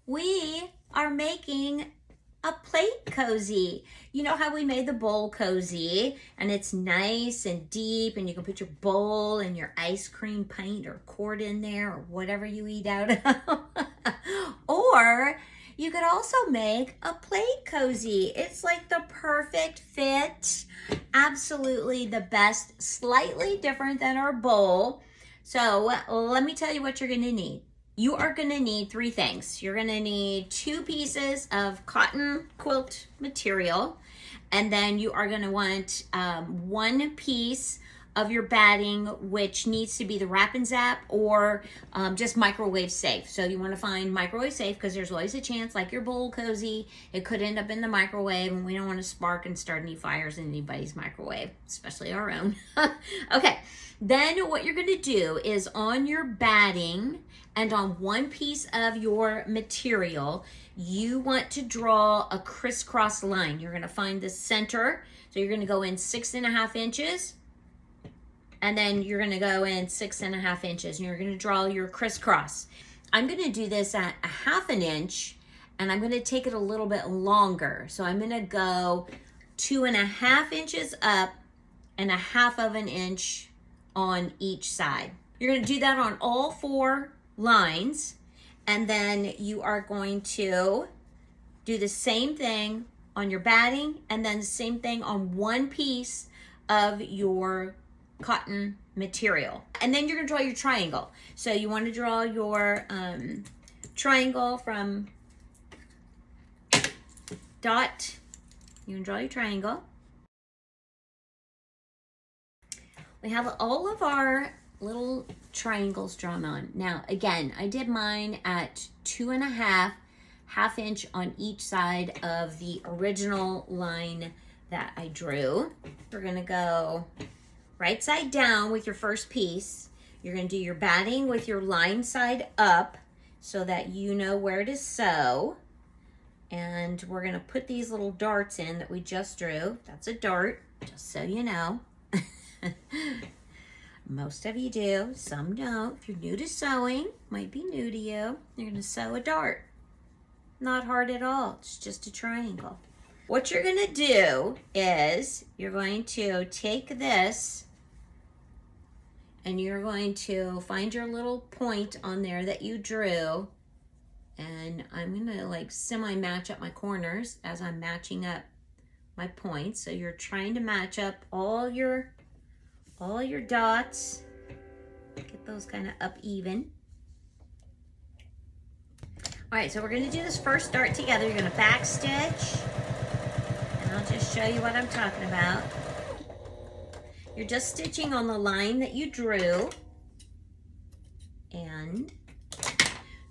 we are making a plate cozy. You know how we made the bowl cozy, and it's nice and deep, and you can put your bowl and your ice cream pint or quart in there, or whatever you eat out of. Or you could also make a plate cozy. It's like the perfect fit. Absolutely the best, slightly different than our bowl. So let me tell you what you're gonna need. You are gonna need three things. You're gonna need 2 pieces of cotton quilt material, and then you are gonna want 1 piece of your batting, which needs to be the Wrap and Zap or just microwave safe. So you want to find microwave safe because there's always a chance, like your bowl cozy, it could end up in the microwave, and we don't want to spark and start any fires in anybody's microwave, especially our own. Okay, then what you're going to do is on your batting and on 1 piece of your material, you want to draw a crisscross line. You're going to find the center. So you're going to go in 6.5 inches. And then you're going to go in 6.5 inches, and you're going to draw your crisscross. I'm going to do this at 1/2 inch, and I'm going to take it a little bit longer. So I'm going to go 2.5 inches up and 1/2 inch on each side. You're going to do that on all 4 lines, and then you are going to do the same thing on your batting, and then the same thing on 1 piece of your cotton material. And then you're gonna draw your triangle. So you want to draw your triangle from dot. You're gonna draw your triangle. We have all of our little triangles drawn on. Now again, I did mine at 2.5, 1/2 inch on each side of the original line that I drew. We're gonna go right side down with your first piece. You're going to do your batting with your line side up so that you know where to sew. And we're going to put these little darts in that we just drew. That's a dart, just so you know. Most of you do, some don't. If you're new to sewing, might be new to you, you're going to sew a dart. Not hard at all, it's just a triangle. What you're going to do is you're going to take this and you're going to find your little point on there that you drew, and I'm gonna like semi-match up my corners as I'm matching up my points. So you're trying to match up all your dots, get those kind of up even. All right, so we're gonna do this first dart together. You're gonna back stitch, and I'll just show you what I'm talking about. You're just stitching on the line that you drew, and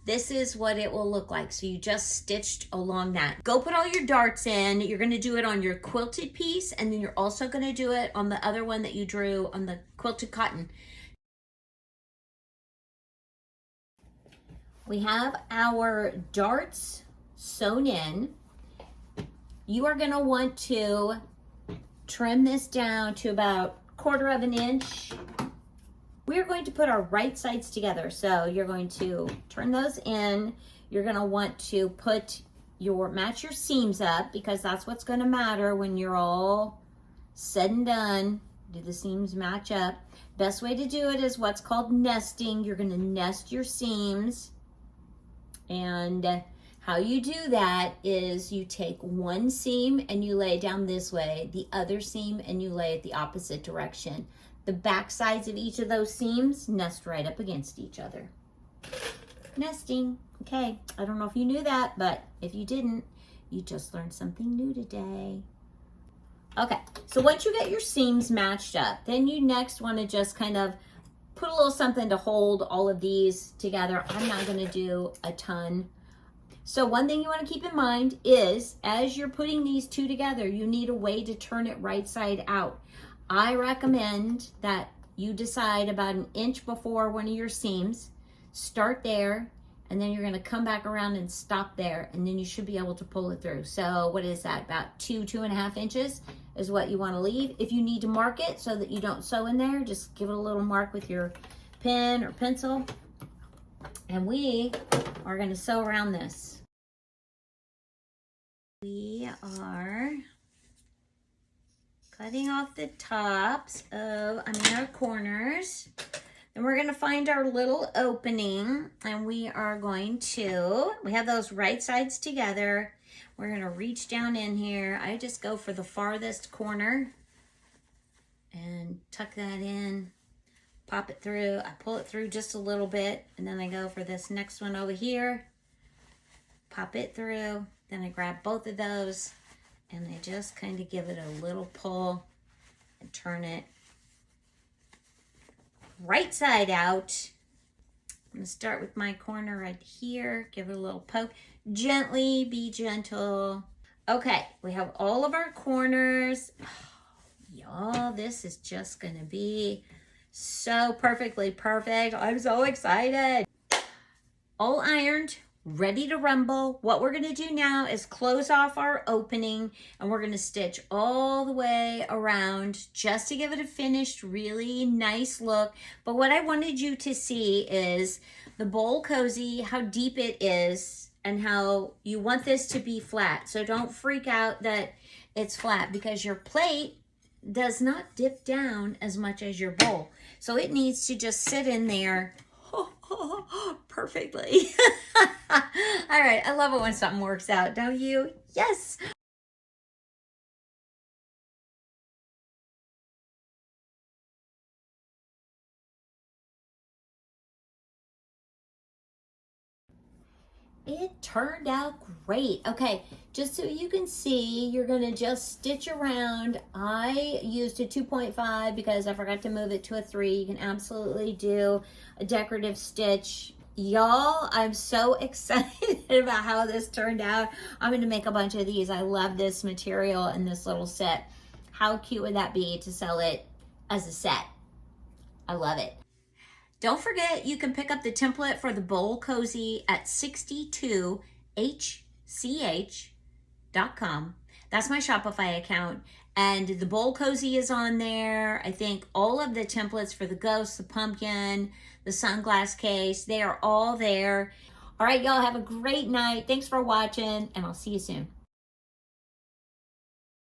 this is what it will look like. So you just stitched along that. Go put all your darts in. You're going to do it on your quilted piece, and then you're also going to do it on the other one that you drew on the quilted cotton. We have our darts sewn in. You are going to want to trim this down to about 1/4 inch. We're going to put our right sides together. So you're going to turn those in. You're going to want to match your seams up, because that's what's going to matter when you're all said and done. Do the seams match up? Best way to do it is what's called nesting. You're going to nest your seams, and how you do that is you take 1 seam and you lay it down this way, the other seam and you lay it the opposite direction. The back sides of each of those seams nest right up against each other. Nesting. Okay, I don't know if you knew that, but if you didn't, you just learned something new today. Okay, so once you get your seams matched up, then you next want to just kind of put a little something to hold all of these together. I'm not going to do a ton. So one thing you want to keep in mind is, as you're putting these 2 together, you need a way to turn it right side out. I recommend that you decide about 1 inch before one of your seams, start there, and then you're going to come back around and stop there, and then you should be able to pull it through. So what is that? About 2.5 inches is what you want to leave. If you need to mark it so that you don't sew in there, just give it a little mark with your pen or pencil. And we are going to sew around this. we are cutting off the tops of, our corners. And we're going to find our little opening, and we are going to, we have those right sides together. We're going to reach down in here. I just go for the farthest corner and tuck that in, pop it through. I pull it through just a little bit, and then I go for this next one over here, pop it through. Then I grab both of those, and I just kind of give it a little pull and turn it right side out. I'm going to start with my corner right here, give it a little poke. Gently, be gentle. Okay, we have all of our corners. Oh, y'all, this is just going to be so perfectly perfect. I'm so excited. All ironed, ready to rumble. What we're going to do now is close off our opening, and we're going to stitch all the way around just to give it a finished, really nice look. But what I wanted you to see is the bowl cozy, how deep it is, and how you want this to be flat. So don't freak out that it's flat, because your plate does not dip down as much as your bowl. So it needs to just sit in there perfectly. All right, I love it when something works out, don't you? Yes. It turned out great. Okay, just so you can see, you're gonna just stitch around. I used a 2.5 because I forgot to move it to a 3. You can absolutely do a decorative stitch. Y'all, I'm so excited about how this turned out. I'm gonna make a bunch of these. I love this material and this little set. How cute would that be to sell it as a set? I love it. Don't forget, you can pick up the template for the bowl cozy at 62hch.com. That's my Shopify account. And the bowl cozy is on there. I think all of the templates for the ghost, the pumpkin, the sunglass case, they are all there. All right, y'all, have a great night. Thanks for watching, and I'll see you soon.